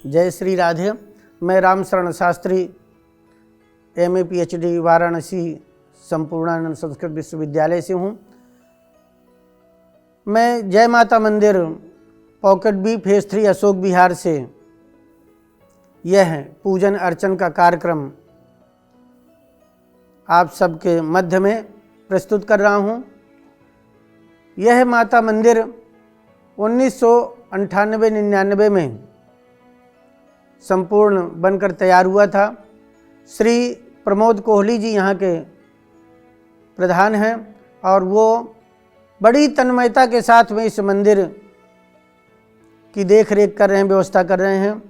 जय श्री राधे। मैं राम शरण शास्त्री MA PhD वाराणसी संपूर्णानंद संस्कृत विश्वविद्यालय से हूँ। मैं जय माता मंदिर pocket B phase 3 Ashok Vihar से यह पूजन अर्चन का कार्यक्रम आप सबके मध्य में प्रस्तुत कर रहा हूँ। यह माता मंदिर 1998-99 में संपूर्ण बनकर तैयार हुआ था। श्री प्रमोद कोहली जी यहाँ के प्रधान हैं और वो बड़ी तन्मयता के साथ में इस मंदिर की देख रेख कर रहे हैं, व्यवस्था कर रहे हैं।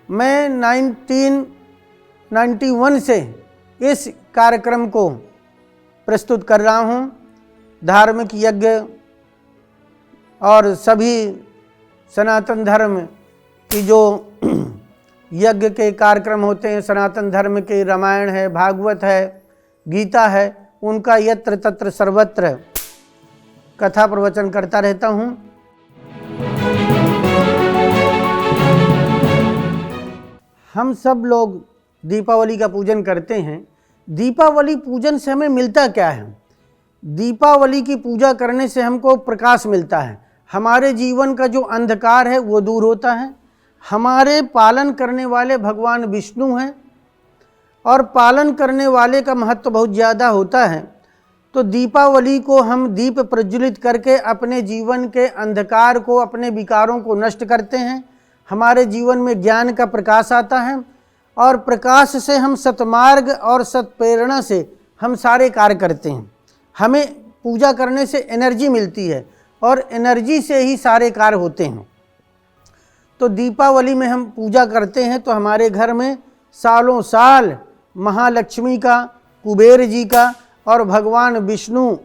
मैं 1991 से इस कार्यक्रम को प्रस्तुत कर रहा हूँ। धार्मिक यज्ञ और सभी सनातन धर्म की जो यज्ञ के कार्यक्रम होते हैं, सनातन धर्म के रामायण है, भागवत है, गीता है, उनका यत्र तत्र सर्वत्र कथा प्रवचन करता रहता हूँ। हम सब लोग दीपावली का पूजन करते हैं। दीपावली पूजन से हमें मिलता क्या है? दीपावली की पूजा करने से हमको प्रकाश मिलता है। हमारे जीवन का जो अंधकार है वो दूर होता है। हमारे पालन करने वाले भगवान विष्णु हैं और पालन करने वाले का महत्व बहुत ज़्यादा होता है। तो दीपावली को हम दीप प्रज्वलित करके अपने जीवन के अंधकार को, अपने विकारों को नष्ट करते हैं। हमारे जीवन में ज्ञान का प्रकाश आता है और प्रकाश से हम सतमार्ग और सत्प्रेरणा से हम सारे कार्य करते हैं। हमें पूजा करने से एनर्जी मिलती है और एनर्जी से ही सारे कार्य होते हैं। तो दीपावली में हम पूजा करते हैं तो हमारे घर में सालों साल महालक्ष्मी का, कुबेर जी का और भगवान विष्णु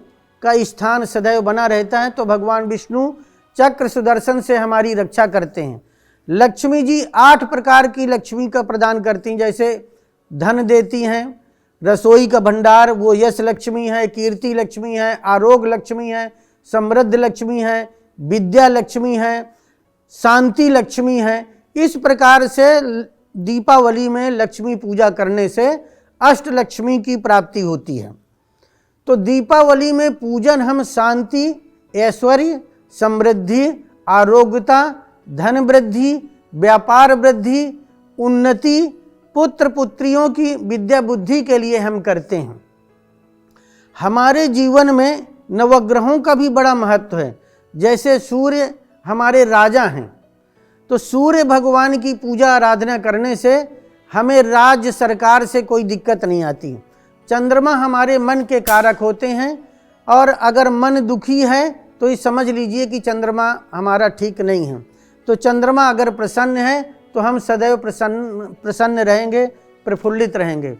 का स्थान सदैव बना रहता है। तो भगवान विष्णु चक्र सुदर्शन से हमारी रक्षा करते हैं। लक्ष्मी जी 8 प्रकार की लक्ष्मी का प्रदान करती हैं, जैसे धन देती हैं, रसोई का भंडार वो यश लक्ष्मी है, कीर्ति लक्ष्मी है, आरोग्य लक्ष्मी है, समृद्ध लक्ष्मी है, विद्या लक्ष्मी है, शांति लक्ष्मी है। इस प्रकार से दीपावली में लक्ष्मी पूजा करने से अष्ट लक्ष्मी की प्राप्ति होती है। तो दीपावली में पूजन हम शांति, ऐश्वर्य, समृद्धि, आरोग्यता, धन वृद्धि, व्यापार वृद्धि, उन्नति, पुत्र पुत्रियों की विद्या बुद्धि के लिए हम करते हैं। हमारे जीवन में नवग्रहों का भी बड़ा महत्व है। जैसे सूर्य हमारे राजा हैं, तो सूर्य भगवान की पूजा आराधना करने से हमें राज्य सरकार से कोई दिक्कत नहीं आती। चंद्रमा हमारे मन के कारक होते हैं और अगर मन दुखी है तो ये समझ लीजिए कि चंद्रमा हमारा ठीक नहीं है। तो चंद्रमा अगर प्रसन्न है तो हम सदैव प्रसन्न रहेंगे, प्रफुल्लित रहेंगे।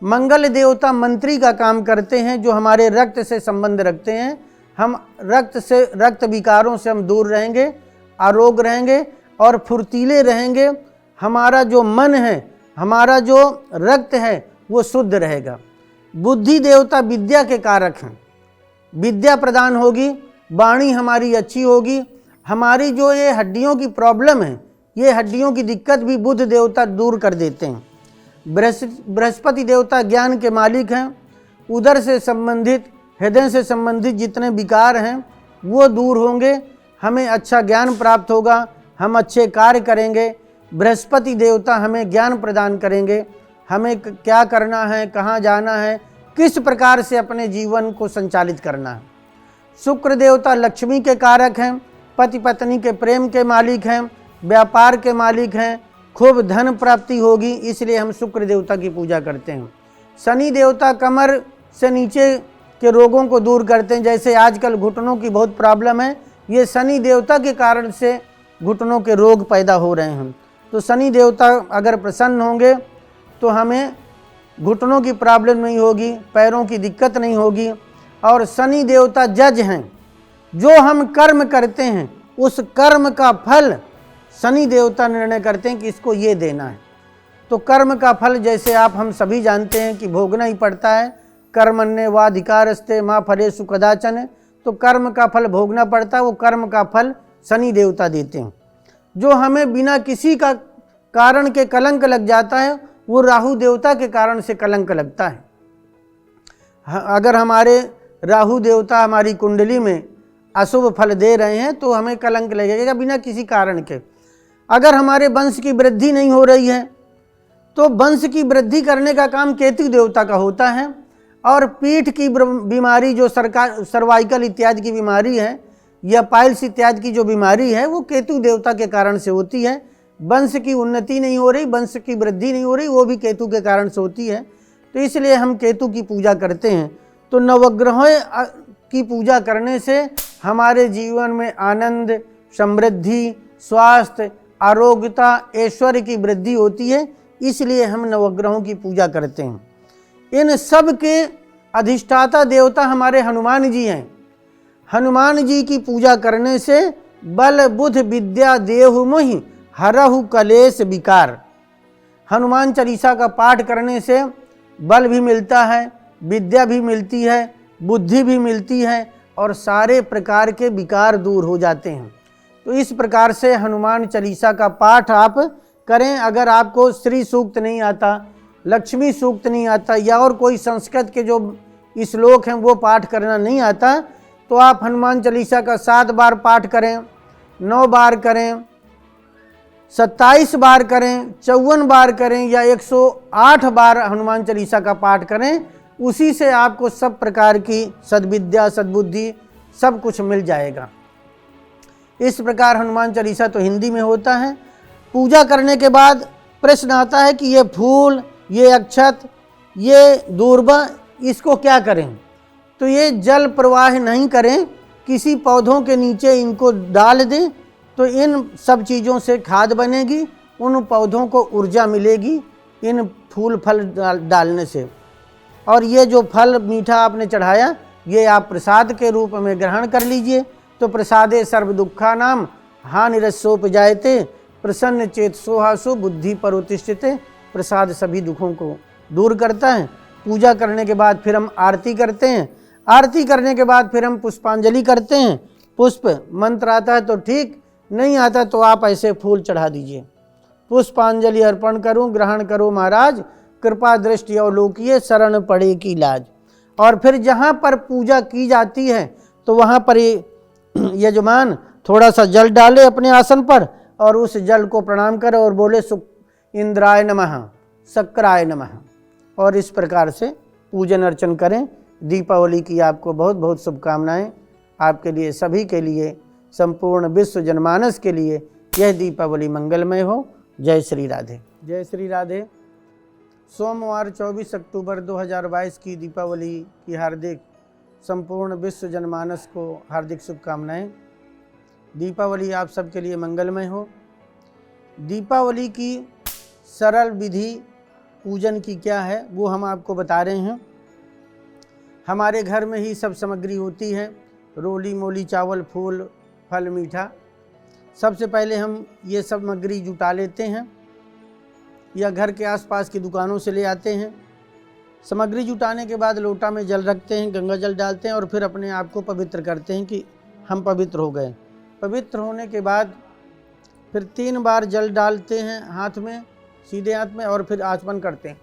मंगल देवता मंत्री का काम करते हैं, जो हमारे रक्त से संबंध रखते हैं। हम रक्त विकारों से हम दूर रहेंगे, आरोग्य रहेंगे और फुर्तीले रहेंगे। हमारा जो मन है, हमारा जो रक्त है वो शुद्ध रहेगा। बुद्धि देवता विद्या के कारक हैं। विद्या प्रदान होगी, वाणी हमारी अच्छी होगी। हमारी जो ये हड्डियों की प्रॉब्लम है, ये हड्डियों की दिक्कत भी बुध देवता दूर कर देते हैं। बृहस्पति देवता ज्ञान के मालिक हैं। उदर से संबंधित, हृदय से संबंधित जितने विकार हैं वो दूर होंगे। हमें अच्छा ज्ञान प्राप्त होगा, हम अच्छे कार्य करेंगे। बृहस्पति देवता हमें ज्ञान प्रदान करेंगे, हमें क्या करना है, कहाँ जाना है, किस प्रकार से अपने जीवन को संचालित करना है। शुक्र देवता लक्ष्मी के कारक हैं, पति पत्नी के प्रेम के मालिक हैं, व्यापार के मालिक हैं, खूब धन प्राप्ति होगी, इसलिए हम शुक्र देवता की पूजा करते हैं। शनि देवता कमर से नीचे के रोगों को दूर करते हैं। जैसे आजकल घुटनों की बहुत प्रॉब्लम है, ये शनि देवता के कारण से घुटनों के रोग पैदा हो रहे हैं। तो शनि देवता अगर प्रसन्न होंगे तो हमें घुटनों की प्रॉब्लम नहीं होगी, पैरों की दिक्कत नहीं होगी। और शनि देवता जज हैं। जो हम कर्म करते हैं उस कर्म का फल शनि देवता निर्णय करते हैं कि इसको ये देना है। तो कर्म का फल जैसे हम सभी जानते हैं कि भोगना ही पड़ता है। कर्मण्येवाधिकारस्ते मा फलेषु कदाचन। तो कर्म का फल भोगना पड़ता है, वो कर्म का फल शनि देवता देते हैं। जो हमें बिना किसी का कारण के कलंक लग जाता है, वो राहु देवता के कारण से कलंक लगता है। अगर हमारे राहु देवता हमारी कुंडली में अशुभ फल दे रहे हैं तो हमें कलंक लगेगा बिना किसी कारण के। अगर हमारे वंश की वृद्धि नहीं हो रही है तो वंश की वृद्धि करने का काम केतु देवता का होता है। और पीठ की बीमारी जो सर्वाइकल इत्यादि की बीमारी है या पाइल्स इत्यादि की जो बीमारी है वो केतु देवता के कारण से होती है। वंश की उन्नति नहीं हो रही, वंश की वृद्धि नहीं हो रही, वो भी केतु के कारण से होती है। तो इसलिए हम केतु की पूजा करते हैं। तो नवग्रहों की पूजा करने से हमारे जीवन में आनंद, समृद्धि, स्वास्थ्य, आरोग्यता, ऐश्वर्य की वृद्धि होती है। इसलिए हम नवग्रहों की पूजा करते हैं। इन सब के अधिष्ठाता देवता हमारे हनुमान जी हैं। हनुमान जी की पूजा करने से बल बुध विद्या देहु मोहि हरहु कलेश विकार। हनुमान चालीसा का पाठ करने से बल भी मिलता है, विद्या भी मिलती है, बुद्धि भी मिलती है और सारे प्रकार के विकार दूर हो जाते हैं। तो इस प्रकार से हनुमान चालीसा का पाठ आप करें। अगर आपको श्री सूक्त नहीं आता, लक्ष्मी सूक्त नहीं आता या और कोई संस्कृत के जो श्लोक हैं वो पाठ करना नहीं आता, तो आप हनुमान चालीसा का 7 बार पाठ करें, 9 बार करें, 27 बार करें, 54 बार करें या 108 बार हनुमान चालीसा का पाठ करें। उसी से आपको सब प्रकार की सद्विद्या, सद्बुद्धि सब कुछ मिल जाएगा। इस प्रकार हनुमान चालीसा तो हिंदी में होता है। पूजा करने के बाद प्रश्न आता है कि ये फूल, ये अक्षत, ये दूर्वा, इसको क्या करें? तो ये जल प्रवाह नहीं करें, किसी पौधों के नीचे इनको डाल दें तो इन सब चीज़ों से खाद बनेगी, उन पौधों को ऊर्जा मिलेगी इन फूल फल डालने से। और ये जो फल मीठा आपने चढ़ाया ये आप प्रसाद के रूप में ग्रहण कर लीजिए। तो प्रसादे सर्व दुखा नाम हानिरसोपजायते प्रसन्न चेत सोहासो बुद्धि पर उत्तिष्ठते। प्रसाद सभी दुखों को दूर करता है। पूजा करने के बाद फिर हम आरती करते हैं। आरती करने के बाद फिर हम पुष्पांजलि करते हैं। पुष्प मंत्र आता है तो ठीक, नहीं आता तो आप ऐसे फूल चढ़ा दीजिए। पुष्पांजलि अर्पण करूं, ग्रहण करो महाराज, कृपा दृष्टि अवलोकिए, शरण पड़े की लाज। और फिर जहाँ पर पूजा की जाती है तो वहाँ पर यजमान थोड़ा सा जल डाले अपने आसन पर और उस जल को प्रणाम करे और बोले इंद्राय नमः, शक्राय नमः। और इस प्रकार से पूजन अर्चन करें। दीपावली की आपको बहुत बहुत शुभकामनाएं। आपके लिए, सभी के लिए, संपूर्ण विश्व जनमानस के लिए यह दीपावली मंगलमय हो। जय श्री राधे। जय श्री राधे। सोमवार 24 अक्टूबर 2022 की दीपावली की हार्दिक, संपूर्ण विश्व जनमानस को हार्दिक शुभकामनाएं। दीपावली आप सबके लिए मंगलमय हो। दीपावली की सरल विधि पूजन की क्या है वो हम आपको बता रहे हैं। हमारे घर में ही सब सामग्री होती है, रोली मोली, चावल, फूल, फल, मीठा। सबसे पहले हम ये सामग्री जुटा लेते हैं या घर के आसपास की दुकानों से ले आते हैं। सामग्री जुटाने के बाद लोटा में जल रखते हैं, गंगा जल डालते हैं और फिर अपने आप को पवित्र करते हैं कि हम पवित्र हो गए। पवित्र होने के बाद फिर 3 बार जल डालते हैं हाथ में, सीधे हाथ में, और फिर आचमन करते हैं।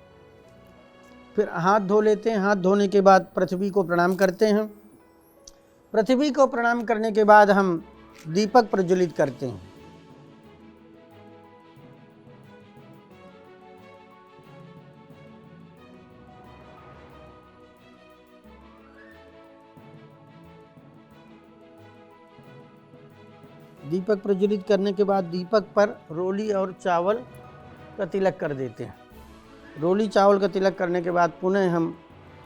फिर हाथ धो लेते हैं। हाथ धोने के बाद पृथ्वी को प्रणाम करते हैं। पृथ्वी को प्रणाम करने के बाद हम दीपक प्रज्वलित करते हैं। दीपक प्रज्वलित करने के बाद दीपक पर रोली और चावल का तिलक कर देते हैं। रोली चावल का तिलक करने के बाद पुनः हम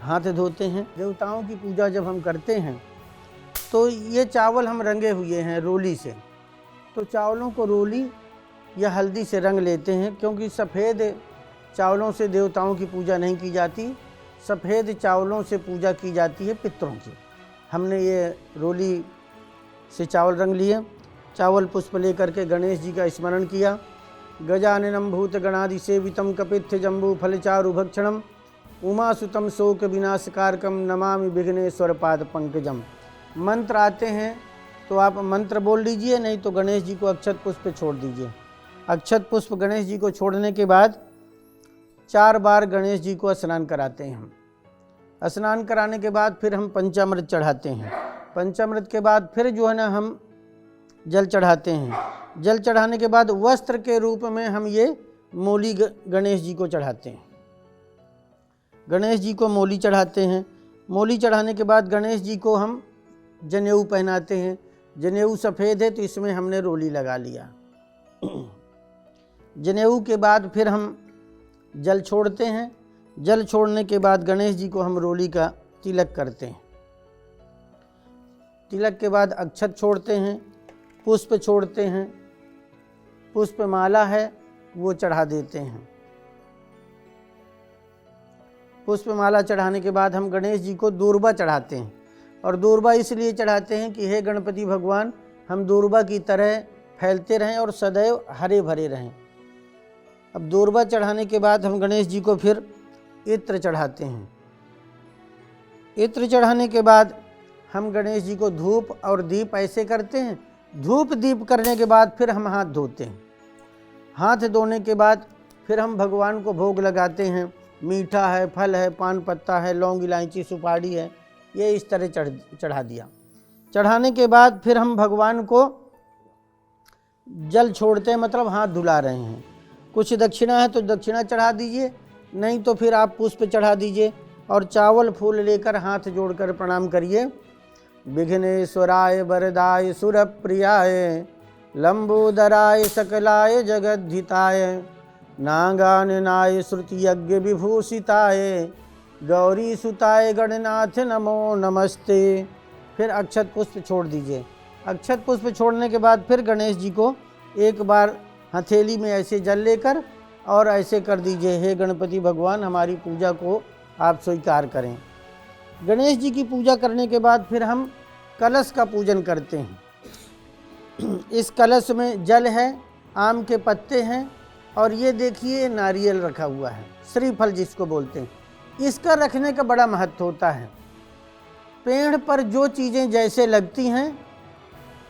हाथ धोते हैं। देवताओं की पूजा जब हम करते हैं तो ये चावल हम रंगे हुए हैं रोली से, तो चावलों को रोली या हल्दी से रंग लेते हैं, क्योंकि सफ़ेद चावलों से देवताओं की पूजा नहीं की जाती। सफ़ेद चावलों से पूजा की जाती है पितरों की। हमने ये रोली से चावल रंग लिए। चावल पुष्प लेकर के गणेश जी का स्मरण किया। गजाननं भूत गणादि सेवितं कपित्थ जम्बू फलचारु भक्षणम उमासुतम शोक विनाशकारकम नमामि विघ्नेश्वर पाद पंकजम। मंत्र आते हैं तो आप मंत्र बोल लीजिए, नहीं तो गणेश जी को अक्षत पुष्प छोड़ दीजिए। अक्षत पुष्प गणेश जी को छोड़ने के बाद 4 बार गणेश जी को स्नान कराते हैं हम। स्नान कराने के बाद फिर हम पंचामृत चढ़ाते हैं। पंचामृत के बाद फिर जो है ना हम जल चढ़ाते हैं। जल चढ़ाने के बाद वस्त्र के रूप में हम ये मोली गणेश जी को चढ़ाते हैं। गणेश जी को मोली चढ़ाते हैं। मोली चढ़ाने के बाद गणेश जी को हम जनेऊ पहनाते हैं। जनेऊ सफ़ेद है तो इसमें हमने रोली लगा लिया। जनेऊ के बाद फिर हम जल छोड़ते हैं। जल छोड़ने के बाद गणेश जी को हम रोली का तिलक करते हैं। तिलक के बाद अक्षत छोड़ते हैं, पुष्प छोड़ते हैं, पुष्प माला है वो चढ़ा देते हैं। पुष्प माला चढ़ाने के बाद हम गणेश जी को दूर्बा चढ़ाते हैं। और दूर्बा इसलिए चढ़ाते हैं कि हे गणपति भगवान, हम दूर्बा की तरह फैलते रहें और सदैव हरे भरे रहें। अब दूर्बा चढ़ाने के बाद हम गणेश जी को फिर इत्र चढ़ाते हैं। इत्र चढ़ाने के बाद हम गणेश जी को धूप और दीप ऐसे करते हैं। धूप दीप करने के बाद फिर हम हाथ धोते हैं। हाथ धोने के बाद फिर हम भगवान को भोग लगाते हैं। मीठा है, फल है, पान पत्ता है, लौंग इलायची सुपारी है, ये इस तरह चढ़ा दिया। चढ़ाने के बाद फिर हम भगवान को जल छोड़ते हैं, मतलब हाथ धुला रहे हैं। कुछ दक्षिणा है तो दक्षिणा चढ़ा दीजिए, नहीं तो फिर आप पुष्प चढ़ा दीजिए और चावल फूल लेकर हाथ जोड़कर प्रणाम करिए। विघ्नेश्वराय वरदाय सुरप्रियाय लंबोदराय सकलाय जगद्धिताय नागाननाय श्रुति यज्ञ विभूषिताय गौरी सुताय गणनाथ नमो नमस्ते। फिर अक्षत पुष्प छोड़ दीजिए। अक्षत पुष्प छोड़ने के बाद फिर गणेश जी को एक बार हथेली में ऐसे जल लेकर और ऐसे कर दीजिए, हे गणपति भगवान हमारी पूजा को आप स्वीकार करें। गणेश जी की पूजा करने के बाद फिर हम कलश का पूजन करते हैं। इस कलश में जल है, आम के पत्ते हैं और ये देखिए नारियल रखा हुआ है, श्रीफल जिसको बोलते हैं। इसका रखने का बड़ा महत्व होता है। पेड़ पर जो चीज़ें जैसे लगती हैं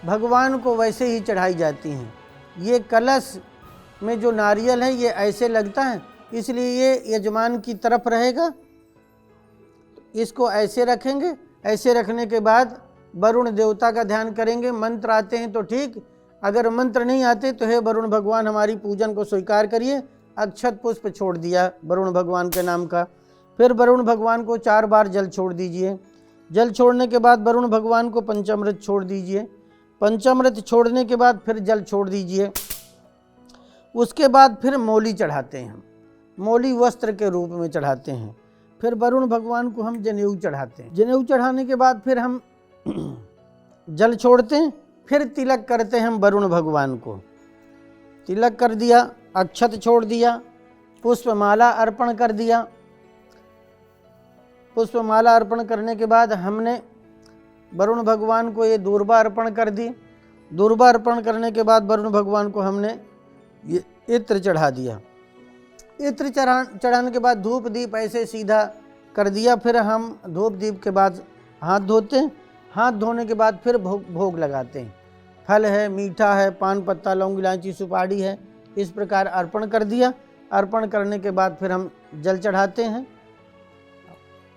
भगवान को वैसे ही चढ़ाई जाती हैं। ये कलश में जो नारियल है ये ऐसे लगता है, इसलिए ये यजमान की तरफ रहेगा। इसको ऐसे रखेंगे। ऐसे रखने के बाद वरुण देवता का ध्यान करेंगे। मंत्र आते हैं तो ठीक, अगर मंत्र नहीं आते तो हे वरुण भगवान हमारी पूजन को स्वीकार करिए। अक्षत पुष्प छोड़ दिया वरुण भगवान के नाम का। फिर वरुण भगवान को 4 बार जल छोड़ दीजिए। जल छोड़ने के बाद वरुण भगवान को पंचामृत छोड़ दीजिए। पंचामृत छोड़ने के बाद फिर जल छोड़ दीजिए। उसके बाद फिर मोली चढ़ाते हैं। मोली वस्त्र के रूप में चढ़ाते हैं। फिर वरुण भगवान को हम जनेऊ चढ़ाते हैं। जनेऊ चढ़ाने के बाद फिर हम जल छोड़ते हैं। फिर तिलक करते हैं हम वरुण भगवान को। तिलक कर दिया, अक्षत छोड़ दिया, पुष्पमाला अर्पण कर दिया। पुष्पमाला अर्पण करने के बाद हमने वरुण भगवान को ये दूर्बा अर्पण कर दी। दूर्बा अर्पण करने के बाद वरुण भगवान को हमने ये इत्र चढ़ा दिया। इत्र चढ़ाने के बाद धूप दीप ऐसे सीधा कर दिया। फिर हम धूप दीप के बाद हाथ धोते हैं। हाथ धोने के बाद फिर भोग लगाते हैं। फल है, मीठा है, पान पत्ता, लौंग इलायची सुपारी है, इस प्रकार अर्पण कर दिया। अर्पण करने के बाद फिर हम जल चढ़ाते हैं।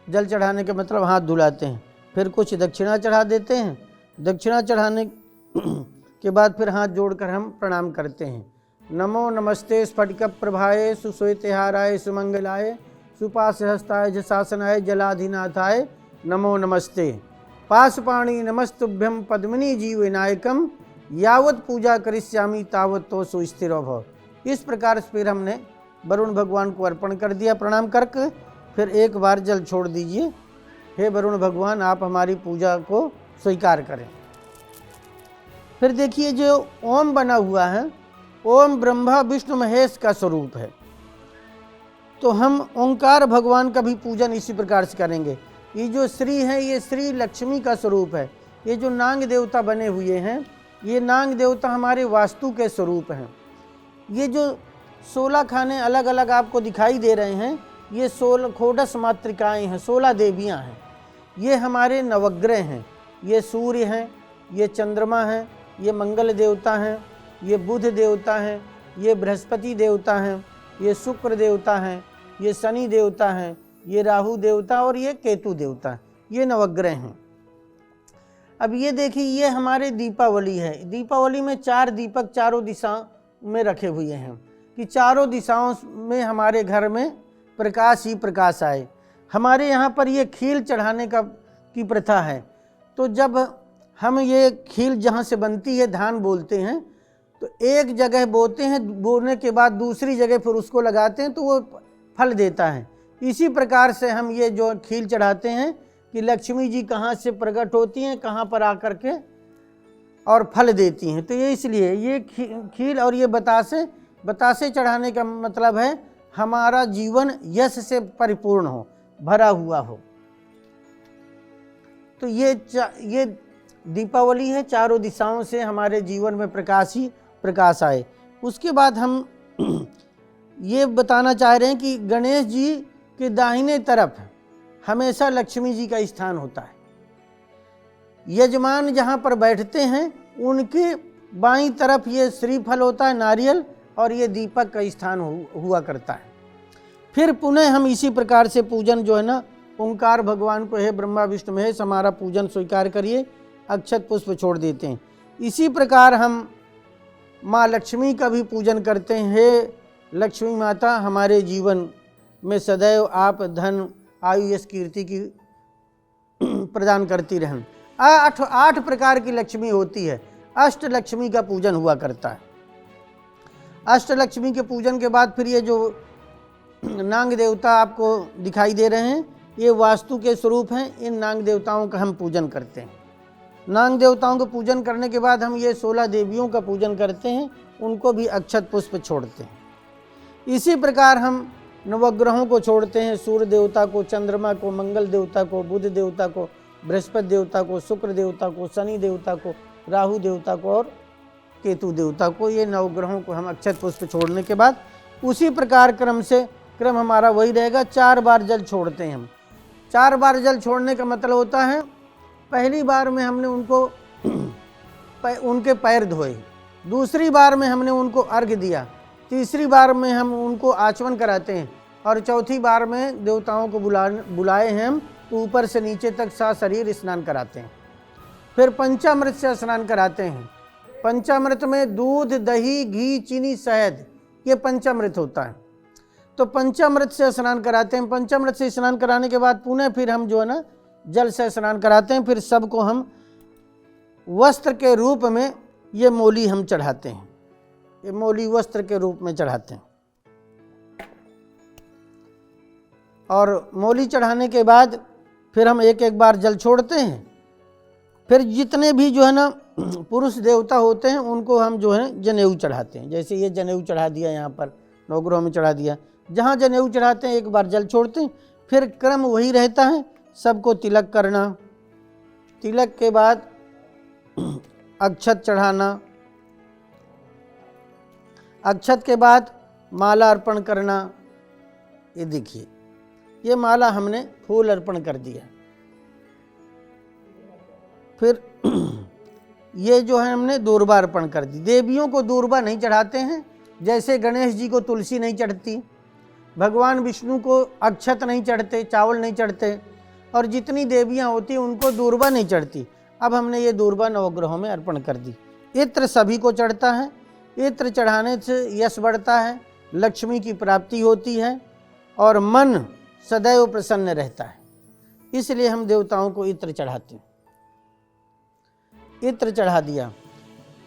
जल चढ़ाने के मतलब हाथ धुलाते हैं। फिर कुछ दक्षिणा चढ़ा देते हैं। दक्षिणा चढ़ाने के बाद फिर हाथ जोड़कर हम प्रणाम करते हैं। नमो नमस्ते स्फटिक प्रभाए सुश्वेतहाराय सुमंगलाय सुपाशहस्ताय जशासनाय जलाधिनाथाय नमो नमस्ते। पाशपाणी नमस्तुभ्यम पद्मिनी जीव विनायकम यावत पूजा करिष्यामि तावत तो सुस्थिर भव। इस प्रकार से फिर हमने वरुण भगवान को अर्पण कर दिया प्रणाम करके। फिर एक बार जल छोड़ दीजिए, हे वरुण भगवान आप हमारी पूजा को स्वीकार करें। फिर देखिए जो ओम बना हुआ है, ओम ब्रह्मा विष्णु महेश का स्वरूप है। तो हम ओंकार भगवान का भी पूजन इसी प्रकार से करेंगे। ये जो श्री है ये श्री लक्ष्मी का स्वरूप है। ये जो नांग देवता बने हुए हैं ये नांग देवता हमारे वास्तु के स्वरूप हैं। ये जो 16 खाने अलग अलग आपको दिखाई दे रहे हैं ये 16 षोडश मातृकाएँ हैं, 16 देवियाँ हैं। ये हमारे नवग्रह हैं। ये सूर्य हैं, ये चंद्रमा है, ये मंगल देवता हैं, ये बुध देवता हैं, ये बृहस्पति देवता हैं, ये शुक्र देवता हैं, ये शनि देवता हैं, ये राहु देवता और ये केतु देवता, ये नवग्रह हैं। अब ये देखिए, ये हमारे दीपावली है। दीपावली में 4 दीपक चारों दिशाओं में रखे हुए हैं कि चारों दिशाओं में हमारे घर में प्रकाश ही प्रकाश आए। हमारे यहाँ पर ये खील चढ़ाने की प्रथा है। तो जब हम ये खील जहाँ से बनती है, धान बोलते हैं, तो एक जगह बोते हैं, बोने के बाद दूसरी जगह फिर उसको लगाते हैं तो वो फल देता है। इसी प्रकार से हम ये जो खील चढ़ाते हैं कि लक्ष्मी जी कहाँ से प्रकट होती हैं, कहाँ पर आकर के और फल देती हैं। तो ये इसलिए ये खील और ये बतासे चढ़ाने का मतलब है हमारा जीवन यश से परिपूर्ण हो, भरा हुआ हो। तो ये दीपावली है, चारों दिशाओं से हमारे जीवन में प्रकाश ही प्रकाश आए। उसके बाद हम ये बताना चाह रहे हैं कि गणेश जी के दाहिने तरफ हमेशा लक्ष्मी जी का स्थान होता है। यजमान जहाँ पर बैठते हैं उनके बाईं तरफ ये श्रीफल होता है, नारियल, और ये दीपक का स्थान हुआ करता है। फिर पुनः हम इसी प्रकार से पूजन जो है ना, ओंकार भगवान को, हे ब्रह्मा विष्णु महेश हमारा पूजन स्वीकार करिए, अक्षत पुष्प छोड़ देते हैं। इसी प्रकार हम माँ लक्ष्मी का भी पूजन करते हैं। हे लक्ष्मी माता, हमारे जीवन में सदैव आप धन, आयु, यश, कीर्ति की प्रदान करती रहें। 8 प्रकार की लक्ष्मी होती है। अष्ट लक्ष्मी का पूजन हुआ करता है। अष्ट लक्ष्मी के पूजन के बाद फिर ये जो नाग देवता आपको दिखाई दे रहे हैं, ये वास्तु के स्वरूप हैं। इन नाग देवताओं का हम पूजन करते हैं। नाग देवताओं को पूजन करने के बाद हम ये 16 देवियों का पूजन करते हैं, उनको भी अक्षत पुष्प छोड़ते हैं। इसी प्रकार हम नवग्रहों को छोड़ते हैं, सूर्य देवता को, चंद्रमा को, मंगल देवता को, बुध देवता को, बृहस्पति देवता को, शुक्र देवता को, शनि देवता को, राहु देवता को और केतु देवता को। ये नवग्रहों को हम अक्षत पुष्प छोड़ने के बाद उसी प्रकार क्रम हमारा वही रहेगा। 4 बार जल छोड़ते हैं हम। 4 बार जल छोड़ने का मतलब होता है, पहली बार में हमने उनके पैर धोए, दूसरी बार में हमने उनको अर्घ्य दिया, तीसरी बार में हम उनको आचमन कराते हैं और चौथी बार में देवताओं को बुलाए हैं हम, तो ऊपर से नीचे तक शरीर स्नान कराते हैं। फिर पंचामृत से स्नान कराते हैं। पंचामृत में दूध, दही, घी, चीनी, शहद, ये पंचामृत होता है। तो पंचामृत से स्नान कराते हैं। पंचामृत से स्नान कराने के बाद पुनः फिर हम जो है ना जल से स्नान कराते हैं। फिर सबको हम वस्त्र के रूप में ये मोली हम चढ़ाते हैं। ये मोली वस्त्र के रूप में चढ़ाते हैं। और मोली चढ़ाने के बाद फिर हम एक बार जल छोड़ते हैं। फिर जितने भी जो है ना पुरुष देवता होते हैं उनको हम जो है जनेऊ चढ़ाते हैं। जैसे ये जनेऊ चढ़ा दिया, यहाँ पर नवग्रहों में चढ़ा दिया। जहाँ जनेऊ चढ़ाते हैं एक बार जल छोड़ते हैं। फिर क्रम वही रहता है, सबको तिलक करना, तिलक के बाद अक्षत चढ़ाना, अक्षत के बाद माला अर्पण करना। ये देखिए, ये माला हमने फूल अर्पण कर दिया। फिर ये जो है हमने दूर्बा अर्पण कर दी। देवियों को दूर्बा नहीं चढ़ाते हैं, जैसे गणेश जी को तुलसी नहीं चढ़ती, भगवान विष्णु को अक्षत नहीं चढ़ते, चावल नहीं चढ़ते, और जितनी देवियां होती हैं उनको दूर्बा नहीं चढ़ती। अब हमने ये दूर्बा नवग्रहों में अर्पण कर दी। इत्र सभी को चढ़ता है। इत्र चढ़ाने से यश बढ़ता है, लक्ष्मी की प्राप्ति होती है और मन सदैव प्रसन्न रहता है। इसलिए हम देवताओं को इत्र चढ़ाते हैं। इत्र चढ़ा दिया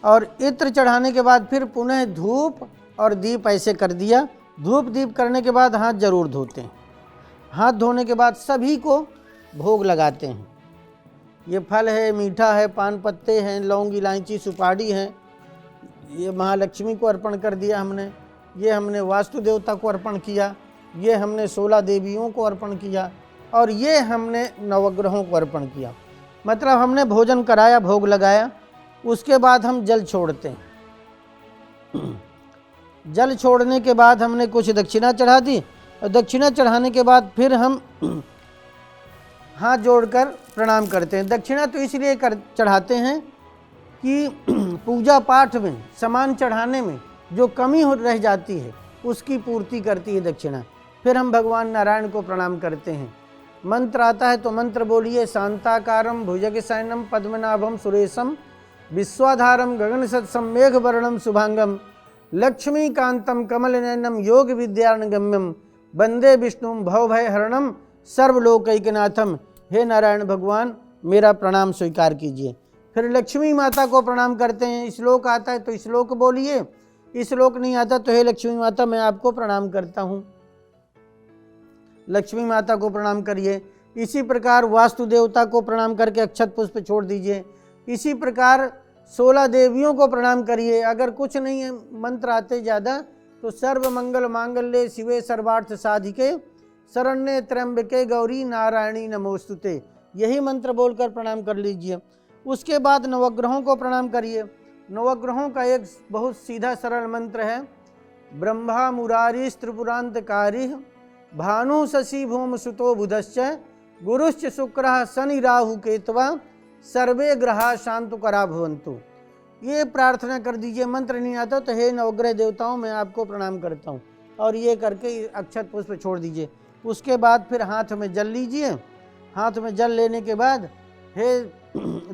और इत्र चढ़ाने के बाद फिर पुनः धूप और दीप ऐसे कर दिया। धूप दीप करने के बाद हाथ जरूर धोते हैं। हाथ धोने के बाद सभी को भोग लगाते हैं। ये फल है, मीठा है, पान पत्ते हैं, लौंग, इलायची, सुपारी है। ये महालक्ष्मी को अर्पण कर दिया हमने। ये हमने वास्तु देवता को अर्पण किया। ये हमने 16 देवियों को अर्पण किया और ये हमने नवग्रहों को अर्पण किया। मतलब हमने भोजन कराया, भोग लगाया। उसके बाद हम जल छोड़ते हैं। जल छोड़ने के बाद हमने कुछ दक्षिणा चढ़ा दी और दक्षिणा चढ़ाने के बाद फिर हम हाथ जोड़कर प्रणाम करते हैं। दक्षिणा तो इसलिए चढ़ाते हैं कि पूजा पाठ में सामान चढ़ाने में जो कमी रह जाती है उसकी पूर्ति करती है दक्षिणा। फिर हम भगवान नारायण को प्रणाम करते हैं। मंत्र आता है तो मंत्र बोलिए। शांताकारम भुजगशयनम पद्मनाभम सुरेशम विश्वाधारम गगन सत्सम मेघ वर्णम शुभांगम लक्ष्मीकांतम कमल नयनम योग विद्यागम्यम वंदे विष्णु भवभय हरणम सर्वलोकैकनाथम। हे नारायण भगवान, मेरा प्रणाम स्वीकार कीजिए। फिर लक्ष्मी माता को प्रणाम करते हैं। श्लोक आता है तो श्लोक बोलिए, श्लोक नहीं आता तो हे लक्ष्मी माता मैं आपको प्रणाम करता हूँ। लक्ष्मी माता को प्रणाम करिए। इसी प्रकार वास्तु देवता को प्रणाम करके अक्षत पुष्प छोड़ दीजिए। इसी प्रकार 16 देवियों को प्रणाम करिए। अगर कुछ नहीं है मंत्र आते ज़्यादा तो सर्व मंगल मांगल्ये शिवे सर्वार्थ साधिके शरण्ये त्र्यंबके गौरी नारायणी नमोस्तुते, यही मंत्र बोलकर प्रणाम कर लीजिए। उसके बाद नवग्रहों को प्रणाम करिए। नवग्रहों का एक बहुत सीधा सरल मंत्र है। ब्रह्मा मुरारी त्रिपुरांतकारी भानु शशि भूम सुतो बुधश्च गुरुश्च शुक्रः शनि राहु केतवा सर्वे ग्रहा शांतुकरा भवन्तु। ये प्रार्थना कर दीजिए। मंत्र नहीं आता तो हे नवग्रह देवताओं मैं आपको प्रणाम करता हूँ, और ये करके अक्षत पुष्प छोड़ दीजिए। उसके बाद फिर हाथ में जल लीजिए। हाथ में जल लेने के बाद हे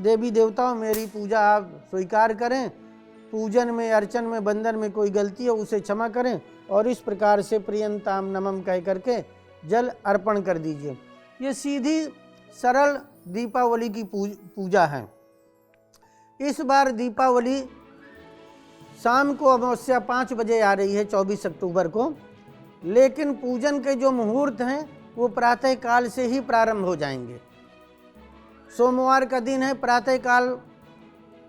देवी देवताओं मेरी पूजा आप स्वीकार करें। पूजन में, अर्चन में, बंधन में कोई गलती हो उसे क्षमा करें, और इस प्रकार से प्रियंताम नमम कह करके जल अर्पण कर दीजिए। ये सीधी सरल दीपावली की पूजा है। इस बार दीपावली शाम को अमावस्या 5 बजे आ रही है 24 अक्टूबर को, लेकिन पूजन के जो मुहूर्त हैं वो प्रातः काल से ही प्रारंभ हो जाएंगे। सोमवार का दिन है, प्रातः काल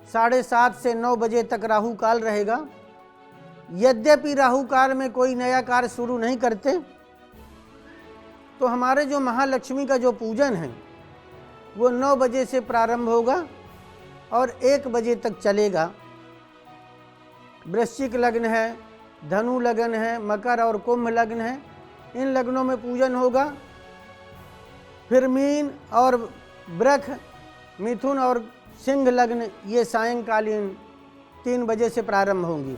7:30 से 9 बजे तक राहु काल रहेगा। यद्यपि राहु काल में कोई नया कार्य शुरू नहीं करते, तो हमारे जो महालक्ष्मी का जो पूजन है वो 9 बजे से प्रारंभ होगा और 1 बजे तक चलेगा। वृश्चिक लग्न है, धनु लग्न है, मकर और कुंभ लग्न है, इन लग्नों में पूजन होगा। फिर मीन और वृष, मिथुन और सिंह लग्न ये सायंकालीन 3 बजे से प्रारंभ होंगी।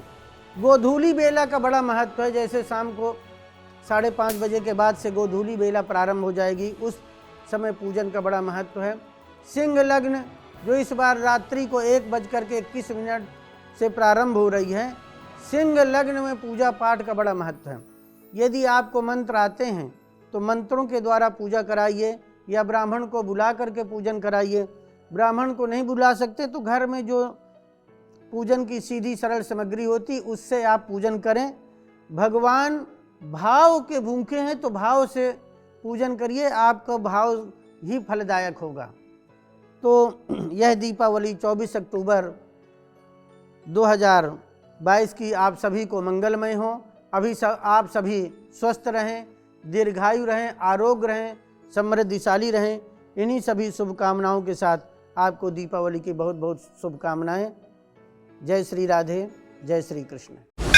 गोधूली बेला का बड़ा महत्व है। जैसे शाम को 5:30 बजे के बाद से गोधूली बेला प्रारंभ हो जाएगी, उस समय पूजन का बड़ा महत्व है। सिंह लग्न जो इस बार रात्रि को 1:21 से प्रारंभ हो रही है, सिंह लग्न में पूजा पाठ का बड़ा महत्व है। यदि आपको मंत्र आते हैं तो मंत्रों के द्वारा पूजा कराइए, या ब्राह्मण को बुला करके पूजन कराइए। ब्राह्मण को नहीं बुला सकते तो घर में जो पूजन की सीधी सरल सामग्री होती उससे आप पूजन करें। भगवान भाव के भूखे हैं तो भाव से पूजन करिए, आपका भाव ही फलदायक होगा। तो यह दीपावली 24 अक्टूबर 2022 की आप सभी को मंगलमय हो। आप सभी स्वस्थ रहें, दीर्घायु रहें, आरोग्य रहें, समृद्धिशाली रहें। इन्हीं सभी शुभकामनाओं के साथ आपको दीपावली की बहुत बहुत शुभकामनाएं। जय श्री राधे, जय श्री कृष्ण।